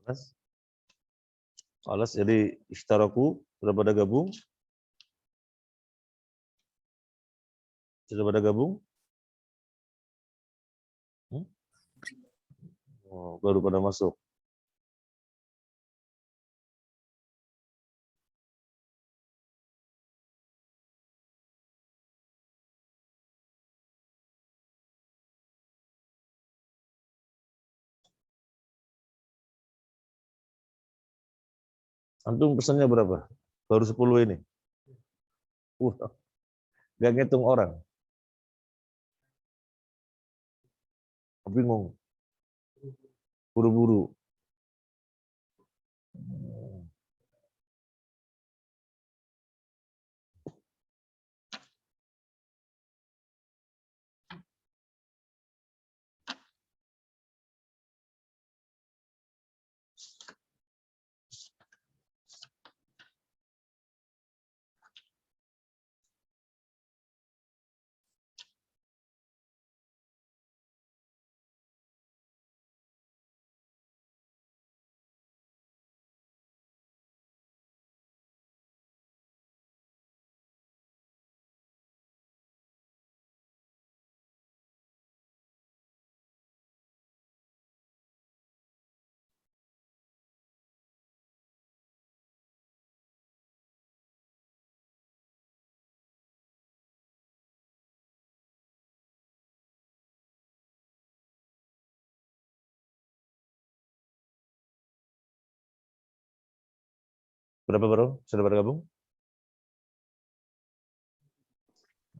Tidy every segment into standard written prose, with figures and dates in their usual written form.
Alas. Alas, jadi ishtaraku, sudah pada gabung? Sudah pada gabung? Oh, baru pada masuk. Antum pesannya berapa? Baru 10 ini. Gak ngitung orang. Bingung. Buru-buru. Berapa baru? Sudah pada gabung?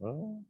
Oh.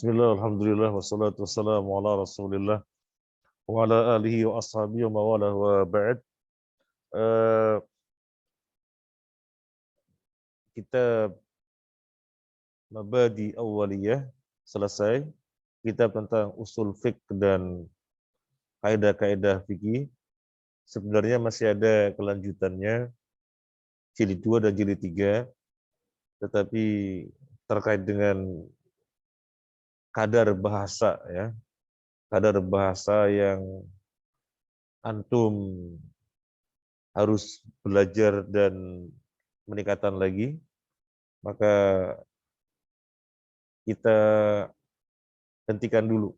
Bismillah, alhamdulillah, wassalatu wassalamu ala rasulillah, wa ala alihi wa ashabihi wa mawalah wa ba'd. Kitab Mabadi Awwaliyah selesai. Kitab tentang usul fiqh dan kaidah-kaidah fikih. Sebenarnya masih ada kelanjutannya, jilid 2 dan jilid 3, tetapi terkait dengan kadar bahasa ya, kadar bahasa yang antum harus belajar dan meningkatkan lagi, maka kita hentikan dulu.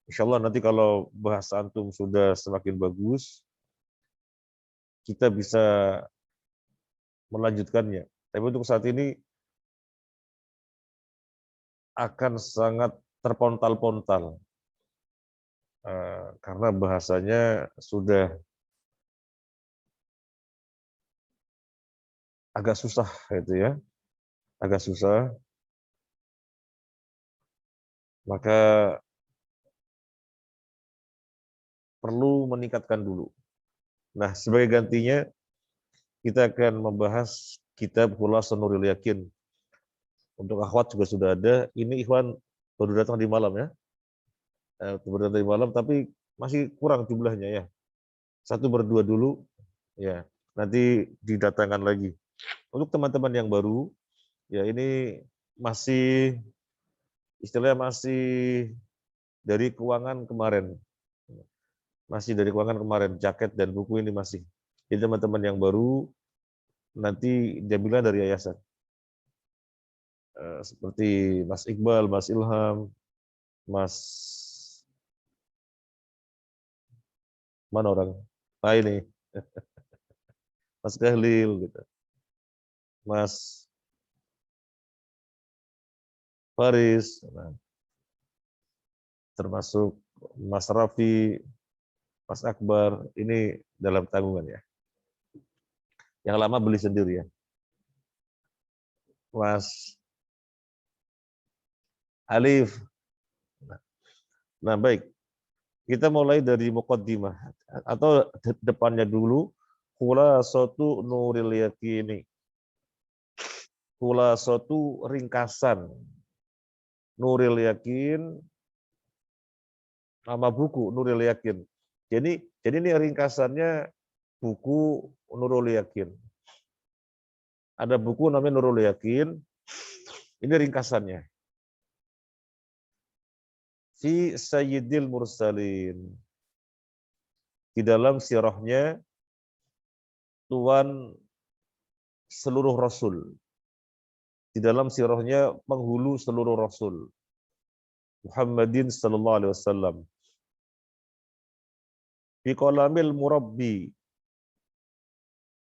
Insya Allah nanti kalau bahasa antum sudah semakin bagus, kita bisa melanjutkannya. Tapi untuk saat ini akan sangat terpontal-pontal karena bahasanya sudah agak susah itu ya, agak susah. Maka perlu meningkatkan dulu. Nah, sebagai gantinya kita akan membahas kitab Khulasatul Nuril Yakin. Untuk akhwat juga sudah ada. Ini Ikhwan baru datang di malam ya. Baru datang di malam tapi masih kurang jumlahnya ya. Satu berdua dulu ya. Nanti didatangkan lagi. Untuk teman-teman yang baru ya ini masih istilahnya masih dari keuangan kemarin. Masih dari keuangan kemarin, jaket dan buku ini masih. Jadi teman-teman yang baru nanti diambilnya dari yayasan. Seperti Mas Iqbal, Mas Ilham, Mas mana orang? Nah ini, Mas Kahlil, gitu. Mas Faris, nah, termasuk Mas Raffi, Mas Akbar, ini dalam tanggungan ya. Yang lama beli sendiri ya. Mas Alif. Nah baik, kita mulai dari muqaddimah atau depannya dulu. Khulasatu Nuril Yaqini. Khulasatu ringkasan Nuril Yakin, nama buku Nuril Yakin. Jadi ini ringkasannya buku Nurul Yakin. Ada buku namanya Nurul Yakin. Ini ringkasannya. Fi Sayyidil Mursalin. Di dalam sirahnya Tuan seluruh Rasul. Di dalam sirahnya penghulu seluruh Rasul. Muhammadin sallallahu alaihi wasallam. Fi qalamil murabbi.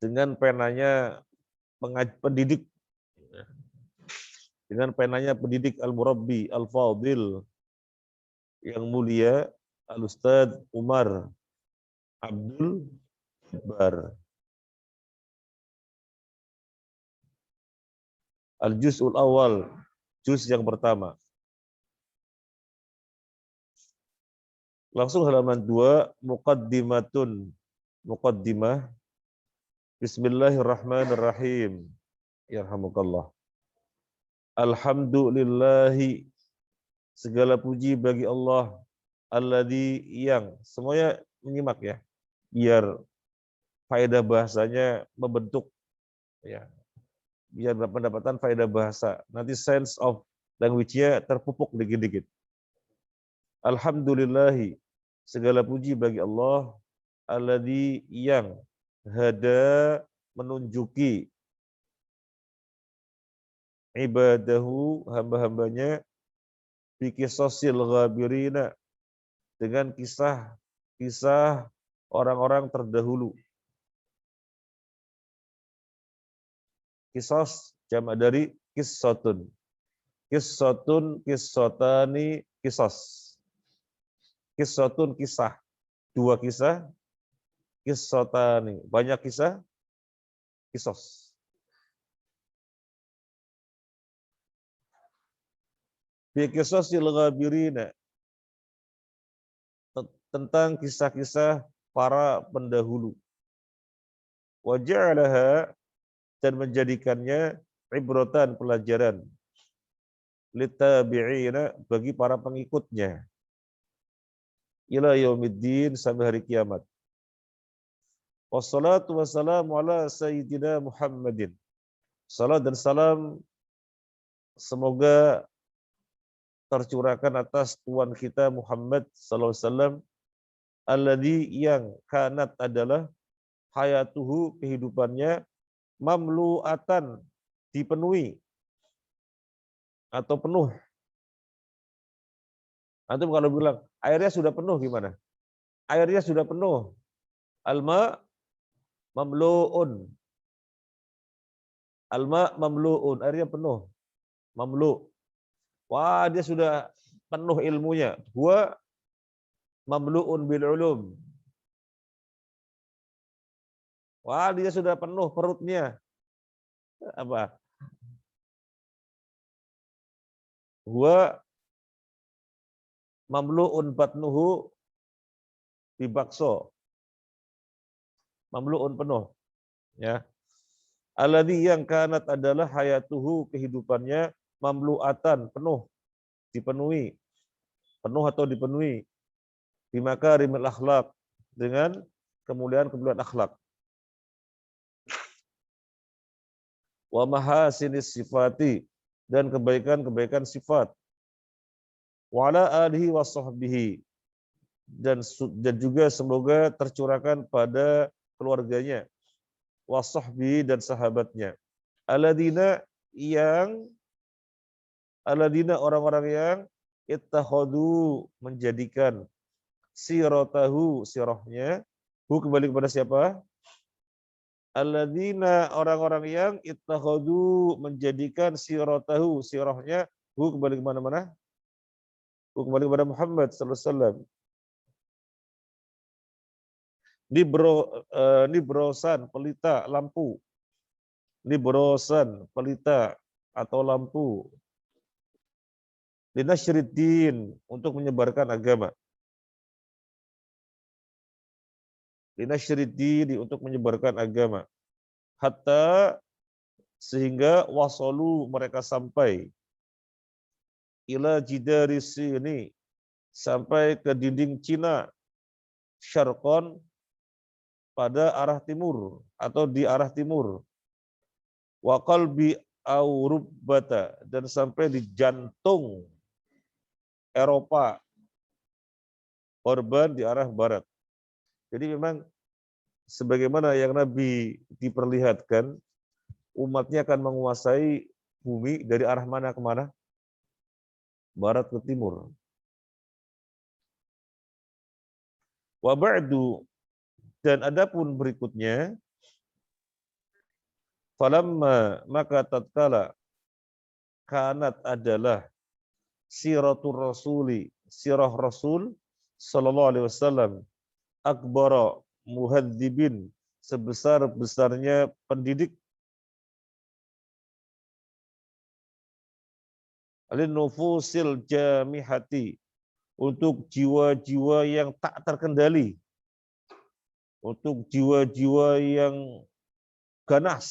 Dengan penanya pendidik. Dengan penanya pendidik al-murabbi, al-fadil, yang mulia, Al-Ustadz Umar Abdul Jabbar. Al-Juz'ul Awal, juz yang pertama. Langsung halaman 2, Muqaddimatun. Muqaddimah. Bismillahirrahmanirrahim. Yarhamukallah. Alhamdulillahi. Segala puji bagi Allah. Alladzi yang. Semuanya menyimak ya. Biar faedah bahasanya membentuk. Ya. Biar mendapatkan faedah bahasa. Nanti sense of language-nya terpupuk dikit-dikit. Alhamdulillahi. Segala puji bagi Allah. Alladzi yang hada menunjuki ibadahu hamba-hambanya fi qisasil ghabirina dengan kisah orang-orang terdahulu. Qisas jamak dari qissatun. Qissatun, qissatani, qisas. Qissatun kisah, dua kisah, qissatani, banyak kisah, qisas. Bi qisasil ghabirina, tentang kisah-kisah para pendahulu. Wa ja'alaha, dan menjadikannya ibratan, pelajaran, litabi'ina, bagi para pengikutnya, ila yaumiddin, sampai hari kiamat. Wassalatu wassalamu ala sayyidina Muhammadin. Salat dan salam semoga tercurahkan atas Tuhan kita Muhammad sallallahu alaihi wasallam, alladzi, yang kanat adalah, hayatuhu, kehidupannya, mamluatan, dipenuhi atau penuh. Antum kalau bilang airnya sudah penuh gimana? Airnya sudah penuh. Alma mamluun. Alma mamluun, airnya penuh. Mamlu. Wah, dia sudah penuh ilmunya. Huwa mamluun bil ulum. Wah, dia sudah penuh perutnya. Apa? Huwa mamluun batnuhu bibakso. Mamluun penuh. Ya. Alladzi, yang kanat adalah, hayatuhu, kehidupannya, mamluatan, penuh, dipenuhi. Penuh atau dipenuhi. Bimakarimil akhlak, dengan kemuliaan-kemuliaan akhlak. Wa mahasinis sifati, dan kebaikan-kebaikan sifat. Wa ala alihi wa sahbihi, dan juga semoga tercurahkan pada keluarganya, wa sahbihi, dan sahabatnya. Alladzina, orang-orang yang ittakhadhu, menjadikan, siratahu, sirahnya, kembali kepada siapa? Alladzina, orang-orang yang ittakhadhu, menjadikan, siratahu, sirahnya, kembali ke mana-mana? Kembali kepada Muhammad sallallahu alaihi wasallam. Nibrosan, pelita, lampu. Nibrosan, pelita atau lampu. Linasyriddin, untuk menyebarkan agama. Linasyriddin, untuk menyebarkan agama. Hatta, sehingga, wasalu, mereka sampai, ila jidari sini, sampai ke dinding Cina, syarqon, pada arah timur atau di arah timur. Wa qalbi Aurubata, dan sampai di jantung Eropa, korban di arah barat. Jadi memang sebagaimana yang Nabi diperlihatkan, umatnya akan menguasai bumi dari arah mana ke mana? Barat ke timur. Wa ba'du, dan adapun berikutnya, falamma, maka tatkala, kanat adalah, siratul rasuli, sirah Rasul sallallahu alaihi wasallam, akbara muhadzibin, sebesar-besarnya pendidik, alinufusil jamihati, untuk jiwa-jiwa yang tak terkendali, untuk jiwa-jiwa yang ganas,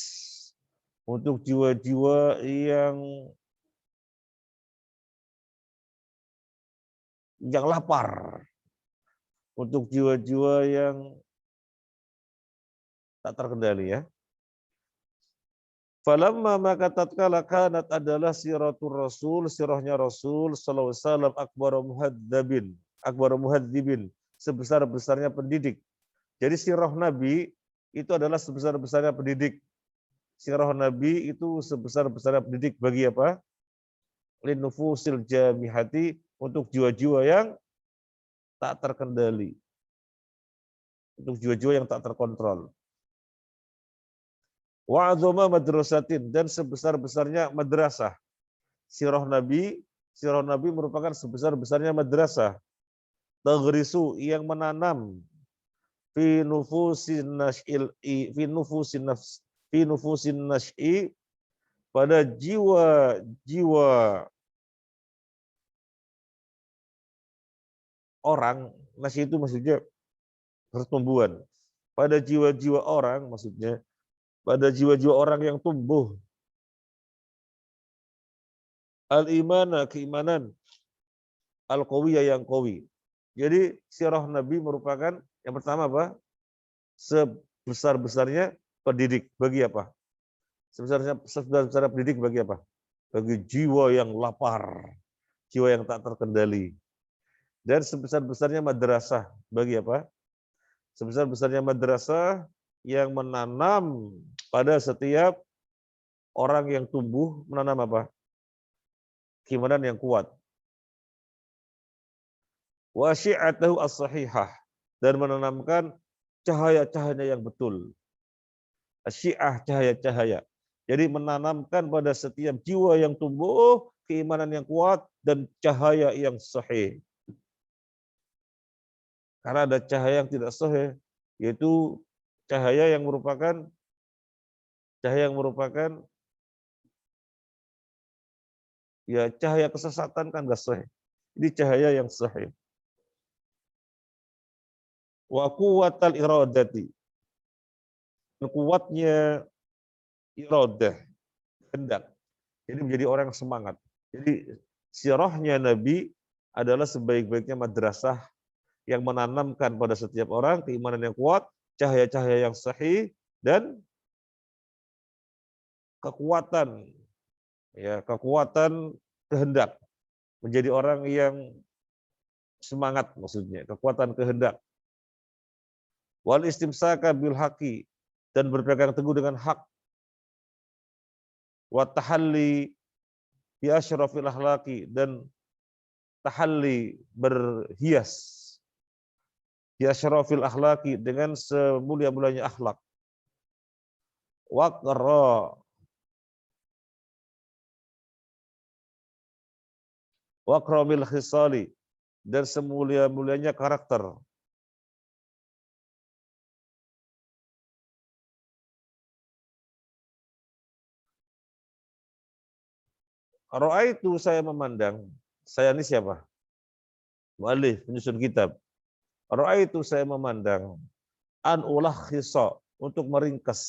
untuk jiwa-jiwa yang lapar, untuk jiwa-jiwa yang tak terkendali, ya. Falamma, maka tatkala, kanat adalah, siratul Rasul, sirahnya Rasul sallallahu alaihi wasallam, akbaru muhadzibin, sebesar-besarnya pendidik. Jadi sirah Nabi itu adalah sebesar-besarnya pendidik. Sirah Nabi itu sebesar-besarnya pendidik bagi apa? Linufusil jamihati, untuk jiwa-jiwa yang tak terkendali, untuk jiwa-jiwa yang tak terkontrol. Wa azama madrasatin, dan sebesar-besarnya madrasah. Sirah Nabi merupakan sebesar-besarnya madrasah. Taghrisu, yang menanam, fi nufusin nash'i, pada jiwa-jiwa orang, nasi itu maksudnya pertumbuhan. Pada jiwa-jiwa orang, maksudnya pada jiwa-jiwa orang yang tumbuh. Al-imana, keimanan. Al-qawiyah, yang qawi. Jadi sirah Nabi merupakan yang pertama apa? Sebesar-besarnya pendidik. Bagi apa? Sebesar-besarnya pendidik bagi apa? Bagi jiwa yang lapar, jiwa yang tak terkendali. Dan sebesar-besarnya madrasah bagi apa? Sebesar-besarnya madrasah yang menanam pada setiap orang yang tumbuh, menanam apa? Keimanan yang kuat. Wa syi'atahu as-sahihah, dan menanamkan cahaya-cahaya yang betul. Syiah, cahaya-cahaya. Jadi menanamkan pada setiap jiwa yang tumbuh keimanan yang kuat dan cahaya yang sahih. Karena ada cahaya yang tidak sahih, yaitu cahaya yang merupakan ya cahaya kesesatan, kan enggak sahih. Ini cahaya yang sahih. Wa quwwatal iradati. Kuatnya iradah, kehendak. Jadi menjadi orang yang semangat. Jadi sirahnya Nabi adalah sebaik-baiknya madrasah yang menanamkan pada setiap orang keimanan yang kuat, cahaya-cahaya yang sahih, dan kekuatan, ya kekuatan kehendak, menjadi orang yang semangat, maksudnya kekuatan kehendak. Wal istimsaka bil haqi, dan berpegang teguh dengan hak. Wa tahalli bi asyrafil akhlaqi, dan tahalli, berhias, bi asyrafil akhlaqi, dengan semulia-mulianya akhlak. Wa akramil khisali, dan semulia-mulianya karakter. Ra'aitu, saya memandang, saya ini siapa? Mu'allif, penyusun kitab. Ra'aitu, saya memandang, an ulakhisa, untuk meringkas.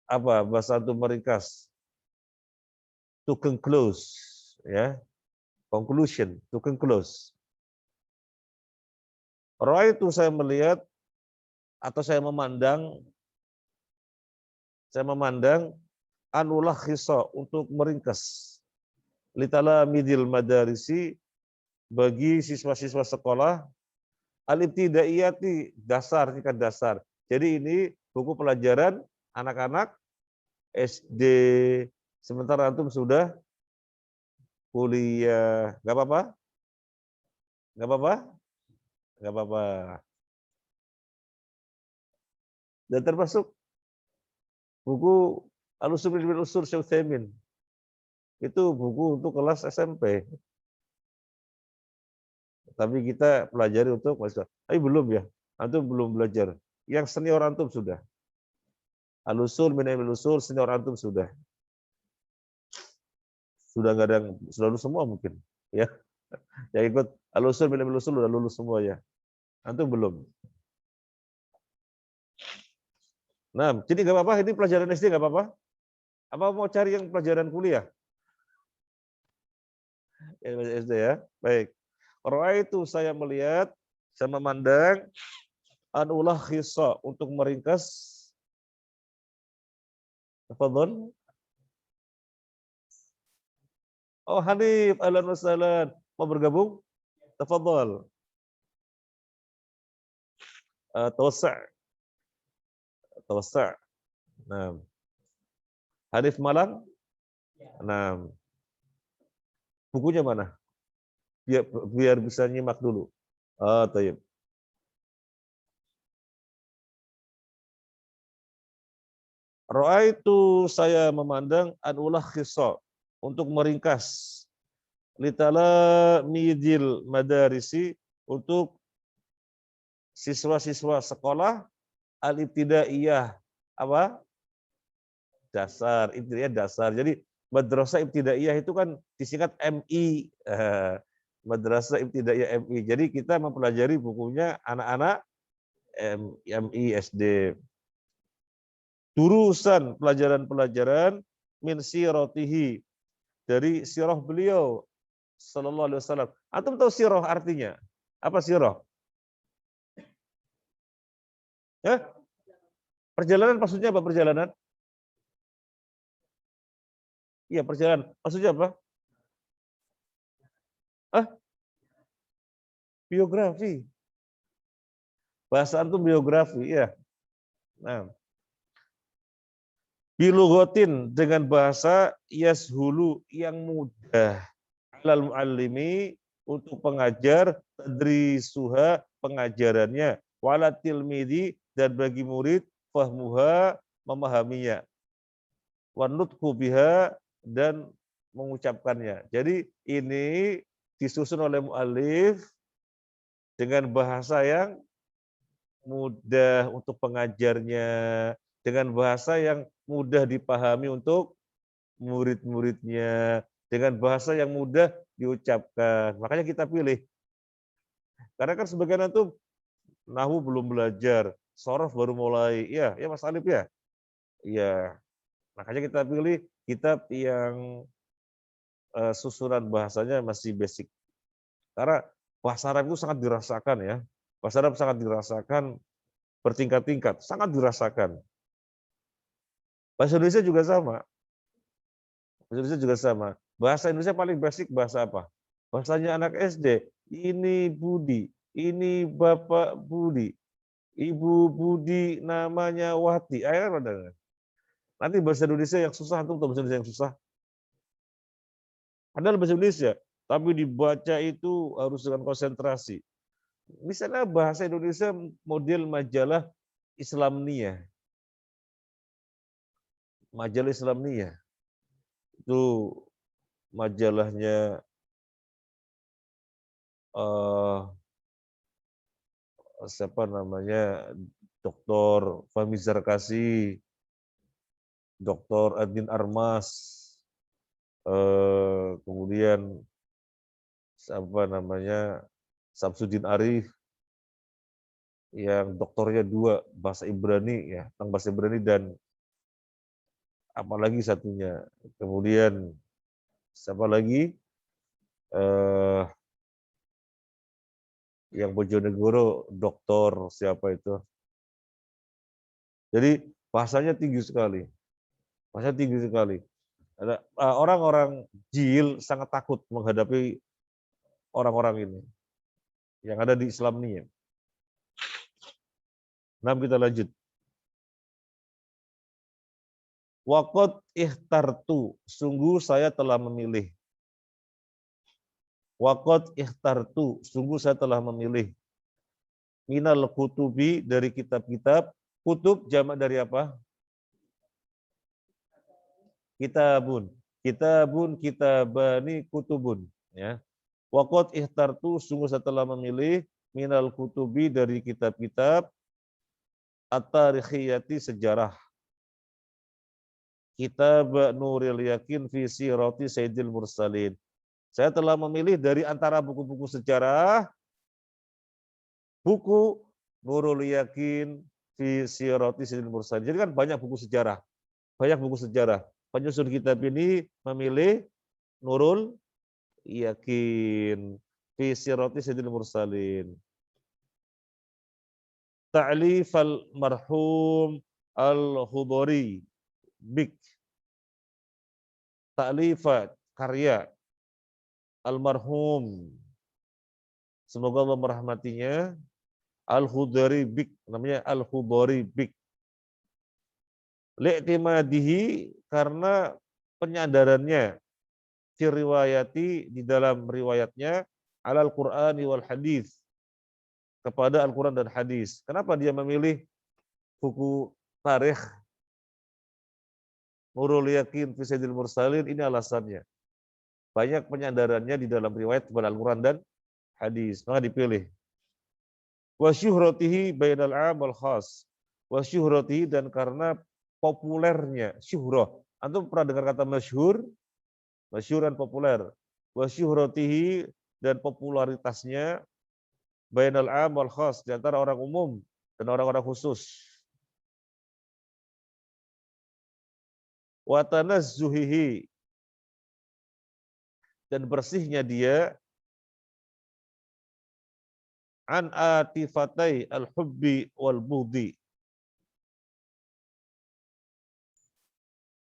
Apa bahasa untuk meringkas? To conclude, ya. Conclusion, to conclude. Ra'aitu, saya melihat atau saya memandang an ulakhisa, untuk meringkas. Litalamidil madarisi, bagi siswa-siswa sekolah, al-ibtidaiyati, dasar, tingkat dasar. Jadi ini buku pelajaran anak-anak SD, sementara antum sudah kuliah. Gak apa-apa? Gak apa-apa? Gak apa-apa. Dan termasuk buku Al-Usul bil Usul Syekh Utsaimin. Itu buku untuk kelas SMP. Tapi kita pelajari untuk mahasiswa. Tapi belum ya. Antum belum belajar. Yang senior antum sudah. Al-Usul min ilmil usul, senior antum sudah. Sudah nggak ada, sudah lulus semua mungkin. Ya. Yang ikut Al-Usul min ilmil usul sudah lulus semua ya. Antum belum. Nah, jadi nggak apa-apa, ini pelajaran SD nggak apa-apa. Apa mau cari yang pelajaran kuliah? SD ya. Baik. Itu saya melihat, saya memandang, an ulakhisa, untuk meringkas. Tafadhol. Oh, Hanif, ahlan wa sahlan. Mau bergabung? Tafadhol. Tawassa'. Nah. Hanif Malang? Nah. Bukunya mana? Biar bisa nyimak dulu. Oh, tayyib. Ra'aitu, saya memandang, an ulakhisa, untuk meringkas. Litala midil madarisi, untuk siswa-siswa sekolah al-ibtidaiyah, apa? Dasar, ibtidaiyah dasar. Jadi madrasah ibtidaiyah itu kan disingkat MI. Madrasah Ibtidaiyah MI. Jadi kita mempelajari bukunya anak-anak MI SD. Durusan pelajaran-pelajaran min siratihi, dari sirah beliau sallallahu alaihi wasallam. Antum tahu sirah artinya? Apa sirah? Ya? Perjalanan maksudnya apa perjalanan? Iya, perjalanan. Maksudnya apa? Ah, biografi. Bahasa antum biografi, ya. Nah, bilugotin dengan bahasa yashulu yang mudah, alal muallimi untuk pengajar, tadrisuha pengajarannya, wala tilmidi dan bagi murid fahmuha memahaminya, wanutku biha dan mengucapkannya. Jadi ini disusun oleh muallif dengan bahasa yang mudah untuk pengajarnya, dengan bahasa yang mudah dipahami untuk murid-muridnya, dengan bahasa yang mudah diucapkan. Makanya kita pilih. Karena kan sebagian itu nahwu belum belajar, sorof baru mulai. Ya Mas Alif ya? Iya. Makanya kita pilih kitab yang susunan bahasanya masih basic. Karena bahasa Arab itu sangat dirasakan ya. Bahasa Arab sangat dirasakan bertingkat-tingkat, sangat dirasakan. Bahasa Indonesia juga sama. Bahasa Indonesia juga sama. Bahasa Indonesia paling basic bahasa apa? Bahasanya anak SD. Ini Budi, ini Bapak Budi, Ibu Budi namanya Wati. Ayo, nanti bahasa Indonesia yang susah, antum tahu bahasa Indonesia yang susah? Padahal bahasa Indonesia, tapi dibaca itu harus dengan konsentrasi. Misalnya bahasa Indonesia model majalah Islamnia. Majalah Islamnia. Itu majalahnya siapa namanya, Dr. Fahmi Zarkasi, Dr. Adin Armas, kemudian siapa namanya, Samsudin Arif, yang doktornya 2 bahasa Ibrani ya, tentang bahasa Ibrani dan apalagi satunya. Kemudian siapa lagi? Yang Bojonegoro, doktor siapa itu? Jadi bahasanya tinggi sekali. Bahasanya tinggi sekali. Ada orang-orang jil sangat takut menghadapi orang-orang ini yang ada di Islamnia. Nah, kita lanjut. Waqad ikhtartu, sungguh saya telah memilih. Waqad ikhtartu, sungguh saya telah memilih. Minal kutubi, dari kitab-kitab. Kutub jamak dari apa? Kitabun. Kitabun, kitabani, kutubun. Ya. Waqad ikhtartu, sungguh saya telah memilih. Minal kutubi, dari kitab-kitab. At-tarikhiyati, sejarah. Kitab Nuril Yakin fi Sirati Sayyidil Mursalin. Saya telah memilih dari antara buku-buku sejarah, buku Nurul Yakin fi Sirati Sayyidil Mursalin. Jadi kan banyak buku sejarah. Banyak buku sejarah. Penyusun kitab ini memilih Nurul Yakin fi Sirati Sayyidil Mursalin. Ta'lif al-marhum al-Khudari. Bik. Ta'lifat, karya almarhum, semoga Allah merahmatinya, Al-Khudari Bik, namanya Al-Khudari Bik. Li'timadihi, karena penyandarannya, fi riwayati, di dalam riwayatnya, alal Qur'ani wal hadis, kepada Al-Quran dan hadis. Kenapa dia memilih buku tarikh Nurul Yakin fi Sayyidil Mursalin? Ini alasannya. Banyak penyandarannya di dalam riwayat kepada Al-Quran dan hadis, maka dipilih. Wa syuhratihi bainal 'am wal khas. Wa syuhratihi, dan karena populernya, syuhrah. Antum pernah dengar kata masyhur? Masyhur dan populer. Wa syuhratihi, dan popularitasnya bainal am wal khas, di antara orang umum dan orang-orang khusus. Wa tanazzuhihi, dan bersihnya dia an atifatai al-hubbi wal bughdi.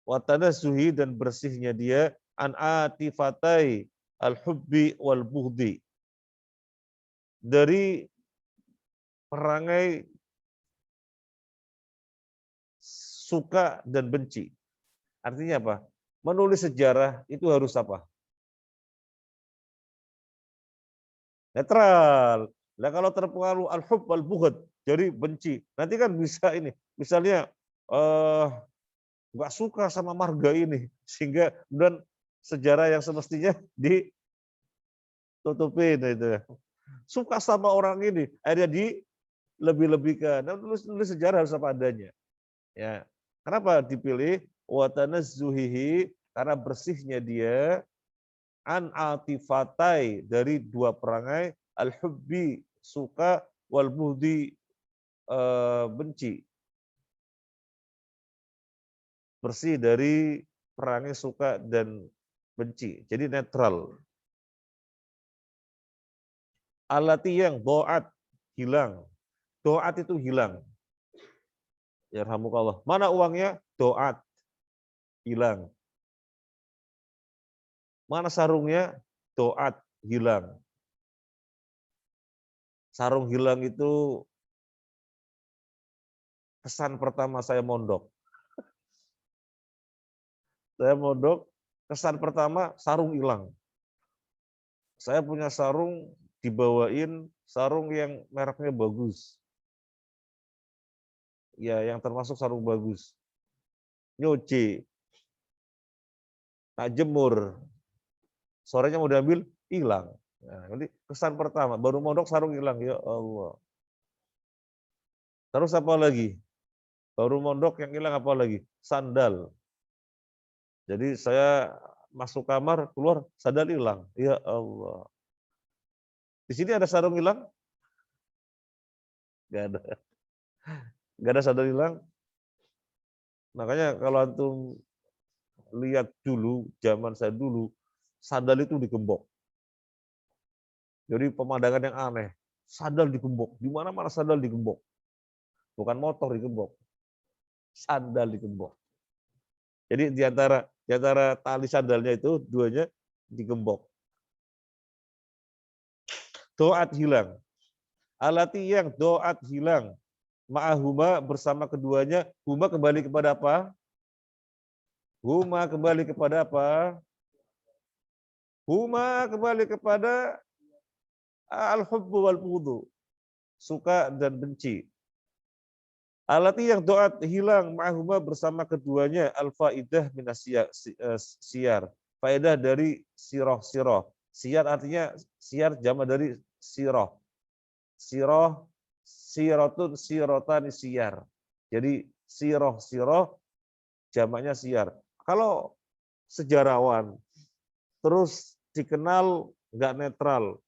Wa tanazzuhi, dan bersihnya dia an atifatai al-hubbi wal bughdi, dari perangai suka dan benci. Artinya apa? Menulis sejarah itu harus apa? Netral. Nah kalau terpengaruh al-hub wal-bughd, jadi benci, nanti kan bisa ini, misalnya nggak suka sama marga ini, sehingga dan sejarah yang semestinya ditutupin itu. Suka sama orang ini, akhirnya dilebih-lebihkan. Nah, nulis sejarah harus apa adanya. Ya. Kenapa dipilih wa tanazzuhihi? Karena bersihnya dia an atifatai, dari dua perangai, al-hubbi suka, wal bughdi benci. Bersih dari perangai suka dan benci. Jadi netral. Alati yang doat, hilang. Doat itu hilang. Yarhamukallah. Mana uangnya? Doat, hilang. Mana sarungnya? Doat, hilang. Sarung hilang itu kesan pertama saya mondok. Saya mondok, kesan pertama sarung hilang. Saya punya sarung, dibawain sarung yang mereknya bagus. Ya, yang termasuk sarung bagus. Nyuci, tak jemur, sorenya mau diambil, hilang. Nah, nanti kesan pertama, baru mondok sarung hilang, ya Allah. Terus apa lagi? Baru mondok yang hilang apa lagi? Sandal. Jadi saya masuk kamar, keluar, sandal hilang. Ya Allah. Di sini ada sarung hilang? Gak ada. Gak ada sandal hilang. Makanya kalau antum lihat dulu, zaman saya dulu, sandal itu digembok. Jadi pemandangan yang aneh. Sandal digembok. Di mana-mana sandal digembok. Bukan motor digembok. Sandal digembok. Jadi di antara tali sandalnya itu duanya digembok. Doat hilang. Alati yang doat hilang. Ma'ahuma, bersama keduanya. Huma kembali kepada apa? Huma kembali kepada apa? Huma kembali kepada al-hubbu wal bughdu. Suka dan benci. Alati yang doat hilang, ma'ahuma, bersama keduanya, al-faidah minas siyar. Faedah dari siroh. Siyar artinya, siyar jama dari siroh. Siroh, sirotun, sirotan, siyar. Jadi siroh, jamaknya siyar. Kalau sejarawan, terus dikenal nggak netral,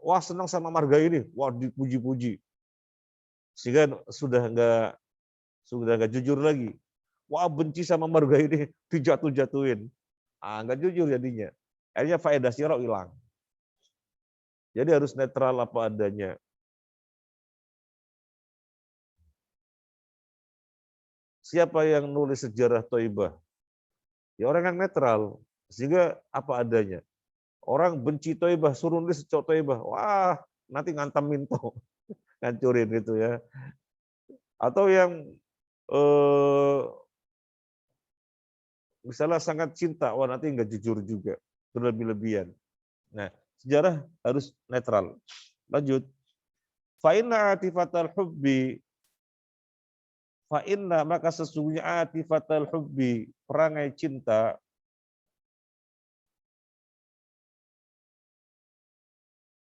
wah senang sama marga ini, wah dipuji-puji, sehingga sudah nggak jujur lagi. Wah benci sama marga ini, dijatuh-jatuhin. Nggak jujur jadinya. Akhirnya faedah sirah hilang. Jadi harus netral apa adanya. Siapa yang nulis sejarah Thaibah? Ya orang yang netral, sehingga apa adanya. Orang benci Thaibah, suruh nulis Thaibah, wah nanti ngantam minto, ngancurin gitu ya. Atau yang misalnya sangat cinta, wah nanti nggak jujur juga, berlebih-lebihan. Nah, sejarah harus netral. Lanjut. Fa'inna atifatal hubbi, fa'inna, maka sesungguhnya atifatal hubbi, perangai cinta,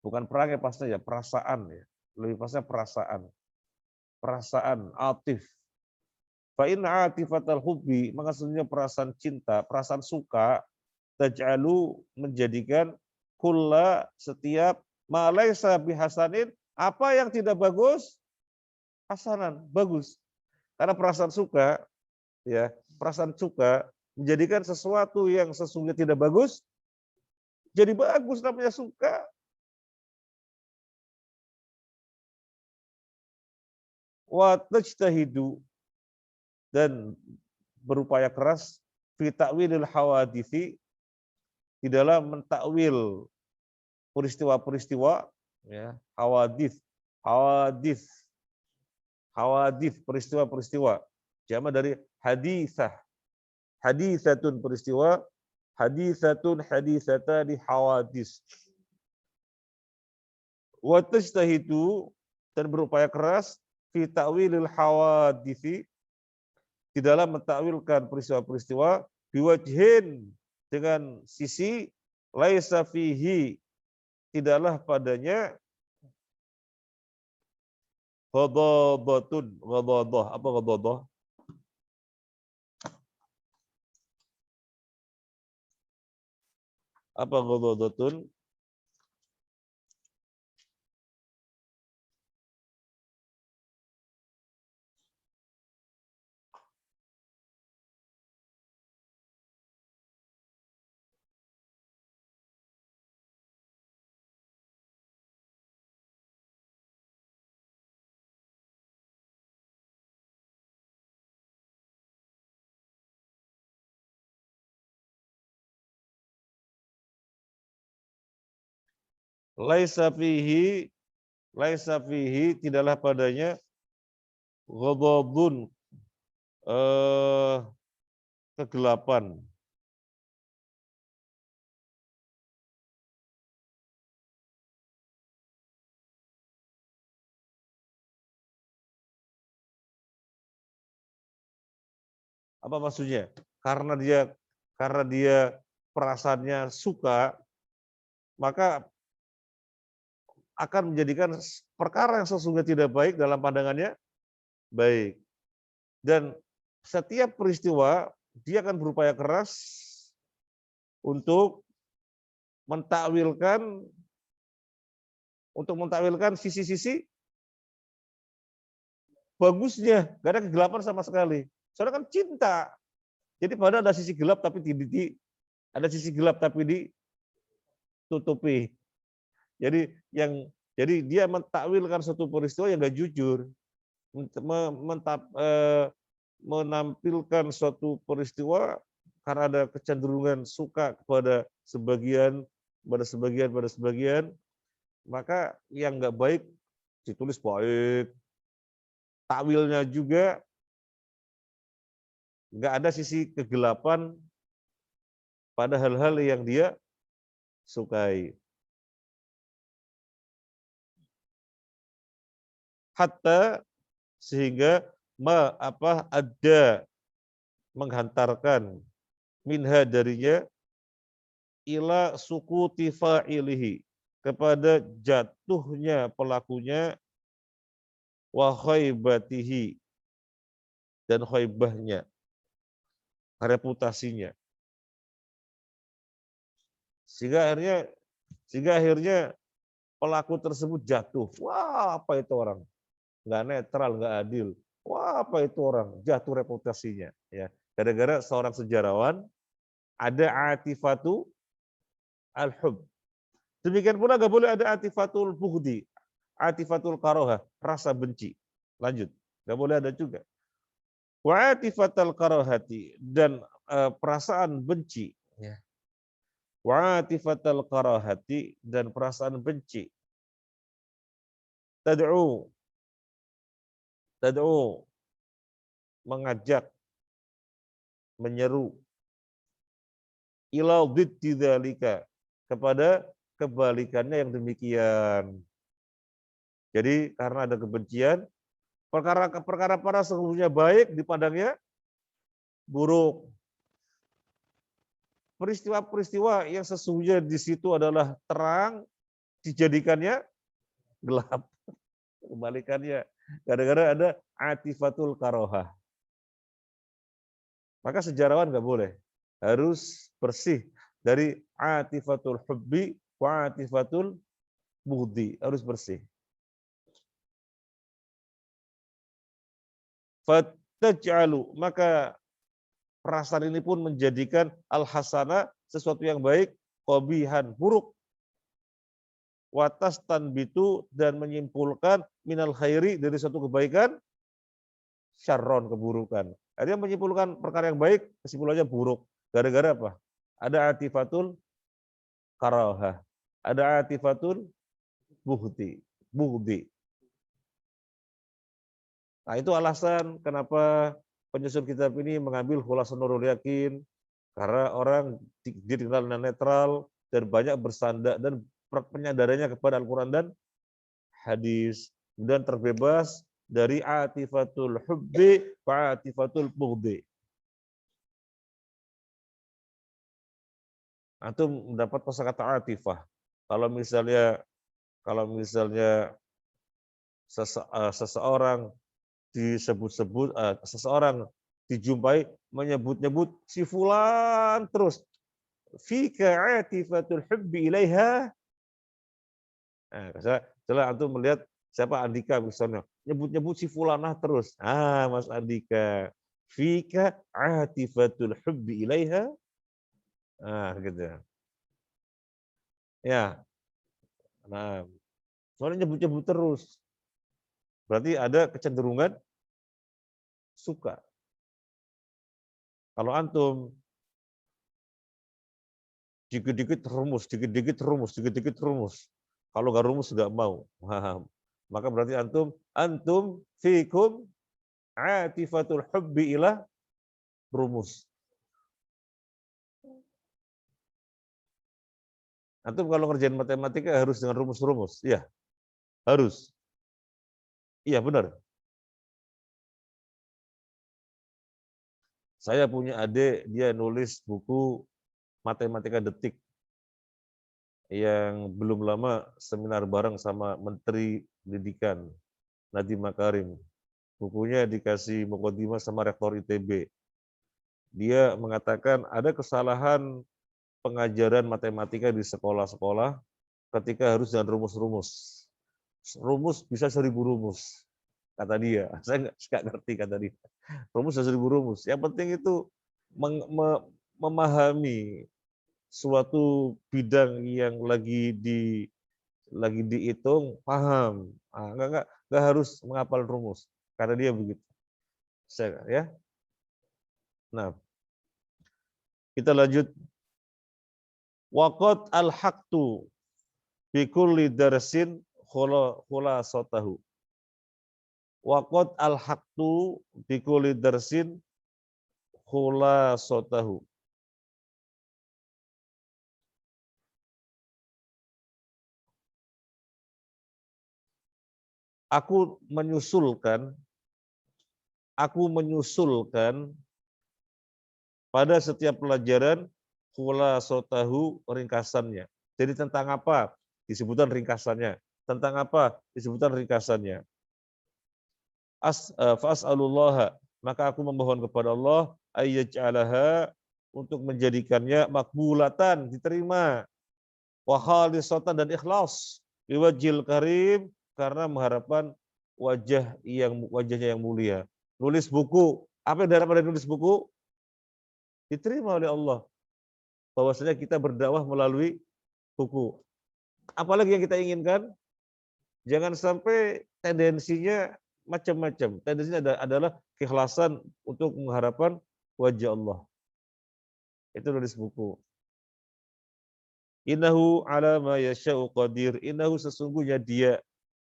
bukan perangai pasti ya, perasaan ya. Lebih pasnya perasaan. Perasaan, atif. Fa'inna atifatal hubbi, maka sesungguhnya perasaan cinta, perasaan suka, taj'alu, menjadikan kulla, setiap, ma laisa bihasanin, apa yang tidak bagus, hasanan, bagus. Karena perasaan suka, ya, perasaan suka menjadikan sesuatu yang sesungguhnya tidak bagus jadi bagus, namanya suka. Wa tajtahidu, dan berupaya keras fi ta'wilil hawadithi, di dalam mentakwil peristiwa-peristiwa, ya, hawadith, hawadith, hawadith, peristiwa-peristiwa. Jama dari hadithah, hadithatun peristiwa, hadithatun, hadithatani, hawadith. Wa tajtahidu, dan berupaya keras fi ta'wilil hawadithi, di dalam mentakwilkan peristiwa-peristiwa, biwajhin, dengan sisi, laisa fihi, tidaklah padanya, ghadadatun, ghadadah, apa ghadadah? Apa ghadadatun? Laisa fihi, laisa fihi, tidaklah padanya, ghadabun, kegelapan. Apa maksudnya? Karena dia perasaannya suka, maka akan menjadikan perkara yang sesungguhnya tidak baik dalam pandangannya baik. Dan setiap peristiwa dia akan berupaya keras untuk mentakwilkan, sisi-sisi bagusnya, gak ada kegelapan sama sekali. Soalnya kan cinta. Jadi padahal ada sisi gelap tapi ada sisi gelap tapi ditutupi. Jadi dia mentakwilkan suatu peristiwa yang gak jujur, menampilkan suatu peristiwa karena ada kecenderungan suka kepada sebagian, maka yang nggak baik ditulis baik, takwilnya juga nggak ada sisi kegelapan pada hal-hal yang dia sukai. Hatta, sehingga ada menghantarkan minha darinya, ila sukuti fa'ilihi, kepada jatuhnya pelakunya, wa khaibatihi, dan khaibahnya, reputasinya. Sehingga akhirnya pelaku tersebut jatuh. Wah, apa itu orang? Nggak netral, nggak adil. Wah, apa itu orang? Jatuh reputasinya. Ya, gara-gara seorang sejarawan ada atifatu al-hub. Demikian pula nggak boleh ada atifatul bughdi, atifatul karohah, rasa benci. Lanjut, nggak boleh ada juga. Wa atifatul karohati, dan perasaan benci. Ya. Wa atifatul karohati, dan perasaan benci. Tad'u, mengajak, menyeru, ila dhiddi dzalika, kepada kebalikannya yang demikian. Jadi karena ada kebencian, perkara para sesungguhnya baik dipandangnya buruk. Peristiwa-peristiwa yang sesungguhnya di situ adalah terang, dijadikannya gelap. Kebalikannya, gara-gara ada atifatul karohah. Maka sejarawan nggak boleh, harus bersih dari atifatul hubbi wa atifatul bughdi, harus bersih. Fataj'alu, maka perasaan ini pun menjadikan al-hasana, sesuatu yang baik, qabihan, buruk. Watas tanbitu, dan menyimpulkan minal khairi, dari suatu kebaikan, syarron, keburukan. Artinya menyimpulkan perkara yang baik, kesimpulannya buruk. Gara-gara apa? Ada atifatul karahah, ada atifatul bughdi. Nah, itu alasan kenapa penyusun kitab ini mengambil Khulasan Nurul Yakin, karena orang dikenal netral dan banyak bersandar dan penyadarannya kepada Al-Quran dan hadis, dan terbebas dari atifatul hubbi wa atifatul bughdi. Antum mendapat kosakata atifah. Kalau misalnya seseorang disebut-sebut, seseorang dijumpai menyebut-nyebut si fulan terus, fika atifatul hubbi ilaiha. Nah, setelah antum melihat siapa, Andika misalnya, nyebut-nyebut si fulanah terus. Mas Andika, fika atifatul hubbi ilaiha. Gitu. Ya. Nah, soalnya nyebut-nyebut terus. Berarti ada kecenderungan suka. Kalau antum dikit-dikit rumus, dikit-dikit rumus, dikit-dikit rumus. Kalau nggak rumus nggak mau. Maka berarti antum fikum atifatul hubbi ila rumus. Antum kalau ngerjain matematika harus dengan rumus-rumus. Iya, harus. Iya, benar. Saya punya adik, dia nulis buku matematika detik yang belum lama seminar bareng sama Menteri Pendidikan Nadiem Makarim. Bukunya dikasih mukadimah sama Rektor ITB. Dia mengatakan ada kesalahan pengajaran matematika di sekolah-sekolah ketika harus dengan rumus-rumus. Rumus bisa 1000 rumus, kata dia. Saya nggak ngerti, kata dia. Rumus bisa 1000 rumus. Yang penting itu memahami suatu bidang yang lagi dihitung, paham. Nggak harus menghafal rumus. Karena dia begitu. Ya. Nah, kita lanjut. Waqad al-haqtu bi kulli darsin khulasatahu. Waqad al-haqtu bi kulli darsin khulasatahu. Aku menyusulkan pada setiap pelajaran khulasatahu, ringkasannya. Jadi tentang apa? Disebutkan ringkasannya. Tentang apa? Disebutkan ringkasannya. Fas'alullah, maka aku memohon kepada Allah ayyaj'alaha, untuk menjadikannya makbulatan, diterima, wa khalisatan, dan ikhlas, liwajhil karim, karena mengharapkan wajahnya yang mulia. Nulis buku, apa yang diharapkan dari nulis buku? Diterima oleh Allah. Bahwasanya kita berdakwah melalui buku. Apalagi yang kita inginkan? Jangan sampai tendensinya macam-macam. Tendensinya adalah keikhlasan untuk mengharapkan wajah Allah. Itu nulis buku. Innahu ala ma yasha'u qadir. Innahu, sesungguhnya dia,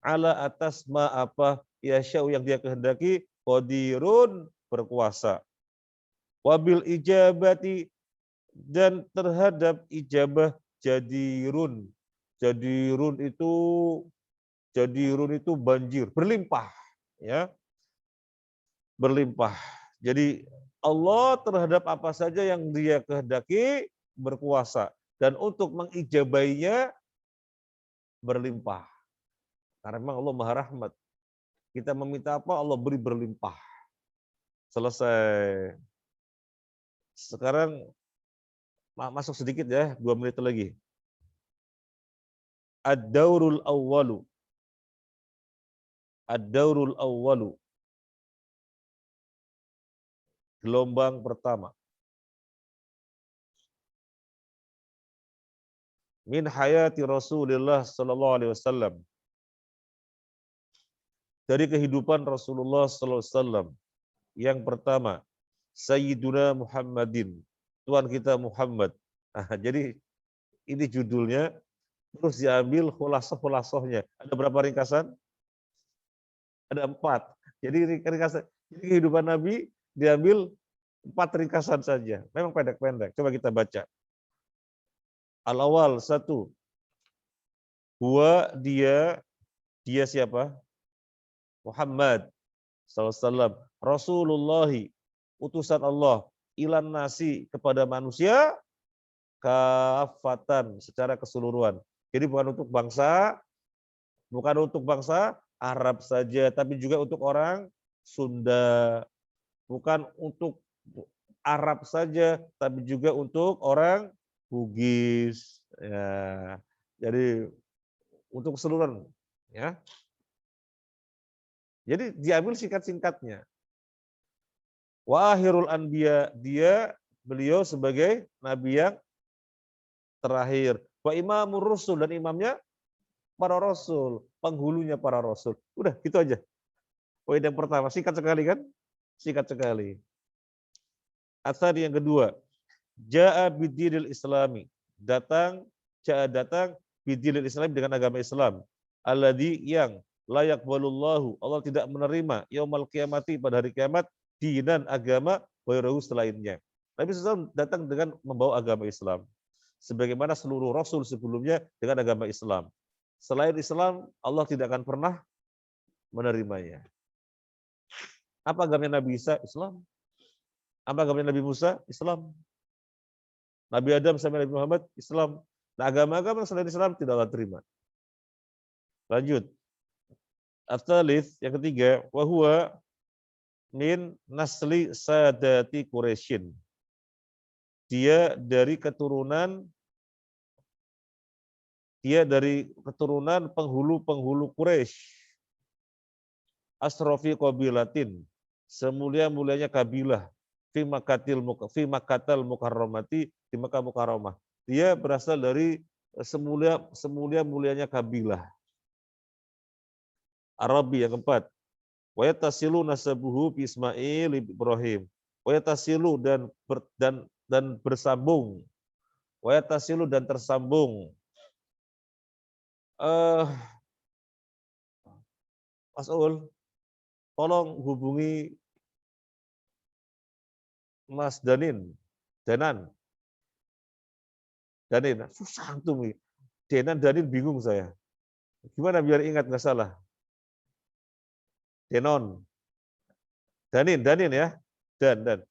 ala atas ma apa yasha'u yang dia kehendaki, qadirun, berkuasa. Wabil ijabati, dan terhadap ijabah, jadirun. Jadirun itu banjir, berlimpah, ya. Berlimpah. Jadi Allah terhadap apa saja yang dia kehendaki berkuasa, dan untuk mengijabainya berlimpah. Karena memang Allah Maha Rahmat. Kita meminta apa, Allah beri berlimpah. Selesai. Sekarang masuk sedikit ya, 2 menit lagi. Ad-daurul awwalu. Ad-daurul awwalu. Gelombang pertama. Min hayati Rasulullah sallallahu alaihi wasallam. Dari kehidupan Rasulullah sallallahu alaihi wasallam. Yang pertama, Sayyiduna Muhammadin. Tuhan kita Muhammad. Nah, jadi ini judulnya, terus diambil khulasoh-khulasohnya. Ada berapa ringkasan? Ada 4. Jadi ringkasan, jadi kehidupan Nabi diambil 4 ringkasan saja. Memang pendek-pendek. Coba kita baca. Al-awal 1. Dia siapa? Muhammad SAW. Rasulullahi, utusan Allah. Ilan nasi, kepada manusia. Kafatan, secara keseluruhan. Jadi bukan untuk bangsa Arab saja, tapi juga untuk orang Sunda. Bukan untuk Arab saja, tapi juga untuk orang Bugis. Ya, jadi untuk keseluruhan. Ya. Jadi diambil singkat-singkatnya. Wa akhirul anbiya, beliau sebagai nabi yang terakhir. Wa imamur rusul, dan imamnya para rasul, penghulunya para rasul. Udah, gitu aja. Poin yang pertama, singkat sekali kan? Singkat sekali. Asal yang kedua, ja'a bidinil islami, datang bidinil islami, dengan agama Islam. Alladzi, yang layak walullahu, Allah tidak menerima yaumal kiamati, pada hari kiamat, dinan, agama, wairahu, selainnya. Nabi SAW datang dengan membawa agama Islam. Sebagaimana seluruh rasul sebelumnya dengan agama Islam. Selain Islam, Allah tidak akan pernah menerimanya. Apa agama Nabi Isa? Islam. Apa agama Nabi Musa? Islam. Nabi Adam sampai Nabi Muhammad? Islam. Nah, agama-agama selain Islam tidak akan terima. Lanjut. At-thalits, yang ketiga, wa huwa min nasli sadati Quraisyin. Dia dari keturunan penghulu-penghulu Quraisy. Asrofi qabilatin, semulia-mulianya kabilah. Fi Makkatal Mukarramati, di Makkah Mukarramah. Dia berasal dari semulia-mulianya kabilah. Arabi, yang keempat. Wa yatasilu nasabuhu bi Ismail Ibrahim. Wa yatasilu, dan bersambung. Wa yatasilu, dan tersambung. Mas Ul, tolong hubungi Mas Danin. Susah tuh. Danin bingung saya. Gimana biar ingat, nggak salah? Danin ya. Dan.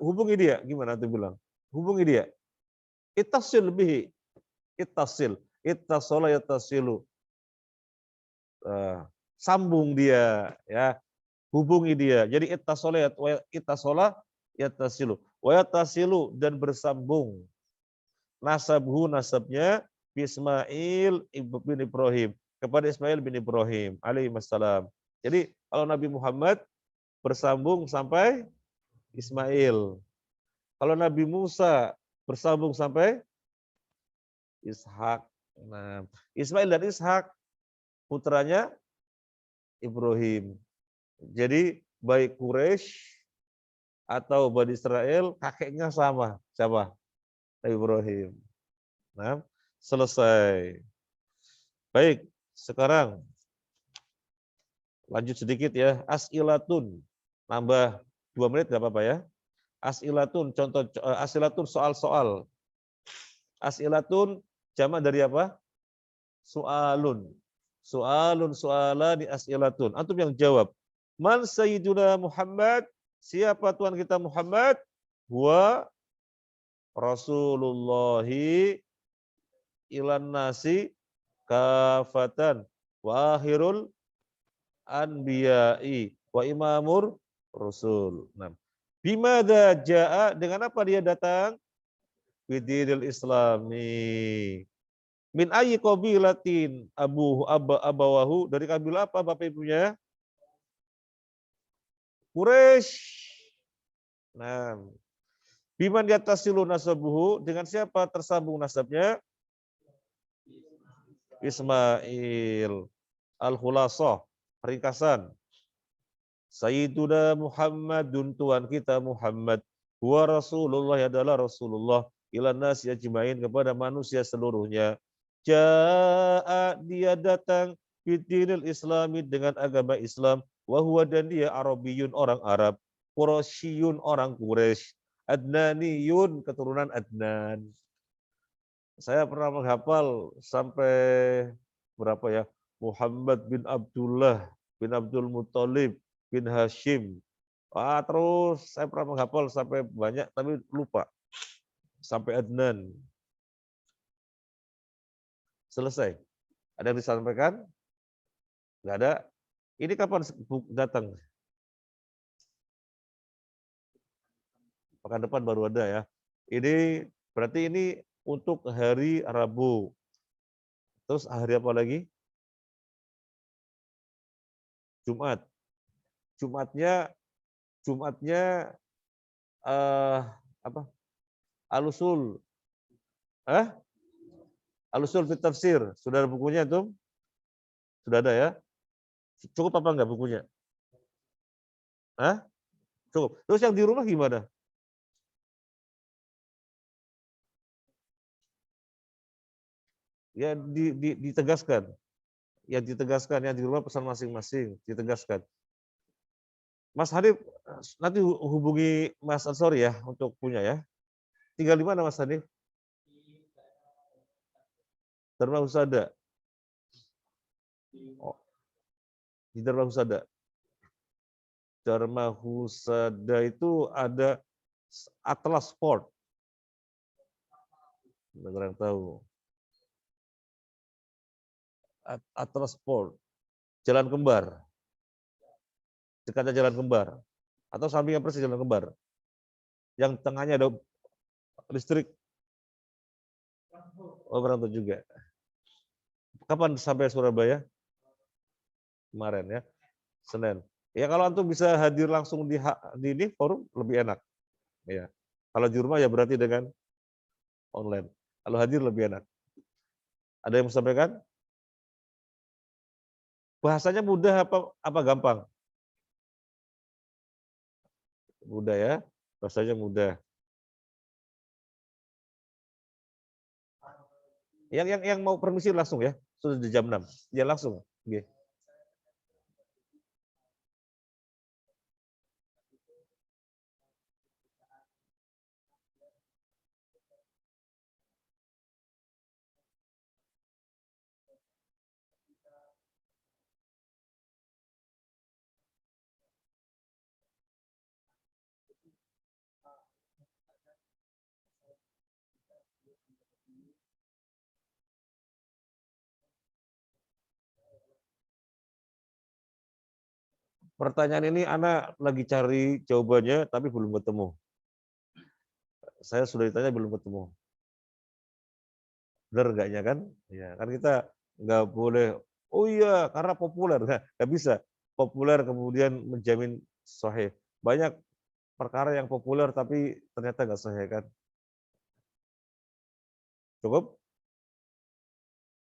Hubungi dia, gimana tuh bilang? Hubungi dia. Ittasil bihi. Ittasola yattasilu. Sambung dia, ya. Hubungi dia. Jadi ittasola yattasilu. Wa yattasilu, dan bersambung. Nasabhu, nasabnya Ismail bin Ibrahim, kepada Ismail bin Ibrahim alaihi wassalam. Jadi kalau Nabi Muhammad bersambung sampai Ismail. Kalau Nabi Musa bersambung sampai Ishak. Nah, Ismail dan Ishak putranya Ibrahim. Jadi baik Quraisy atau Bani Israel, kakeknya sama. Siapa? Ibrahim. Nah, selesai. Baik, sekarang lanjut sedikit ya. As'ilatun. Nambah 2 menit enggak apa-apa ya. As'ilatun, as'ilatun, soal-soal. As'ilatun jamak dari apa? Soalun. Soalani as'ilatun. Antum yang jawab. Man sayyiduna Muhammad? Siapa Tuhan kita Muhammad? Huwa Rasulullahi ilan nasi kafatan wa akhirul anbiya'i wa imamur rasul. Nah, bimada jaa, dengan apa dia datang? Bidinil islami. Min ayyi qabilatin abawahu, dari kabilah apa bapak ibunya? Quraisy. Nah, biman yatasilu nasabuhu, dengan siapa tersambung nasabnya? Ismail. Al-Khulasah, ringkasan. Sayyiduna Muhammadun, Tuhan kita Muhammad, huwa Rasulullah, adalah Rasulullah, ilan nasi ajmain, kepada manusia seluruhnya. Ja'a, dia datang, bidinil islami, dengan agama Islam, wa huwa, dan dia Arabiyun, orang Arab, Quraisyun, orang Quraisy, Adnaniyun, keturunan Adnan. Saya pernah menghafal sampai berapa ya? Muhammad bin Abdullah bin Abdul Muthalib bin Hashim. Terus saya pernah menghafal sampai banyak tapi lupa. Sampai Adnan. Selesai. Ada yang disampaikan? Enggak ada. Ini kapan datang? Pekan depan baru ada ya. Ini berarti ini untuk hari Rabu. Terus hari apa lagi? Jumat. Jumatnya apa? Al-Usul. Al-Usul fi Tafsir. Sudah ada bukunya tuh? Sudah ada ya? Cukup apa enggak bukunya? Cukup. Terus yang di rumah gimana? Ya ditegaskan. Ya ditegaskan, yang di rumah pesan masing-masing, ditegaskan. Mas Hanif nanti hubungi Mas Ansori ya untuk punya ya. Tinggal di mana Mas Hanif? Dharma Husada. Oh, di Dharma Husada. Dharma Husada itu ada Atlas Sport. Negara yang tahu. Atlas Sport. Jalan Kembar. Dekatnya Jalan Kembar. Atau sampingnya persis Jalan Kembar. Yang tengahnya ada listrik. Oh, Berantau juga. Kapan sampai Surabaya? Kemarin ya. Senin. Ya kalau antum bisa hadir langsung di ini forum lebih enak. Ya. Kalau di rumah ya berarti dengan online. Kalau hadir lebih enak. Ada yang mau sampaikan? Bahasanya mudah apa gampang? Mudah ya. Bahasanya mudah. Yang mau permisi langsung ya. Sudah di jam 6. Ya langsung. Okay. Pertanyaan ini anak lagi cari jawabannya tapi belum ketemu. Saya sudah ditanya belum ketemu. Benar enggaknya kan? Ya, kan kita nggak boleh, oh iya karena populer, nggak bisa. Populer kemudian menjamin sahih. Banyak perkara yang populer tapi ternyata nggak sahih kan. Cukup?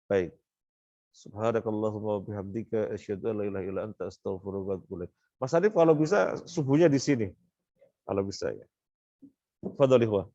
Baik. Subhanakallahumma wa bihamdika asyhadu an la ilaha illa anta astaghfiruka wa atubu ilaik. Mas Adif kalau bisa subuhnya di sini. Kalau bisa ya. Fadhol ikhwah.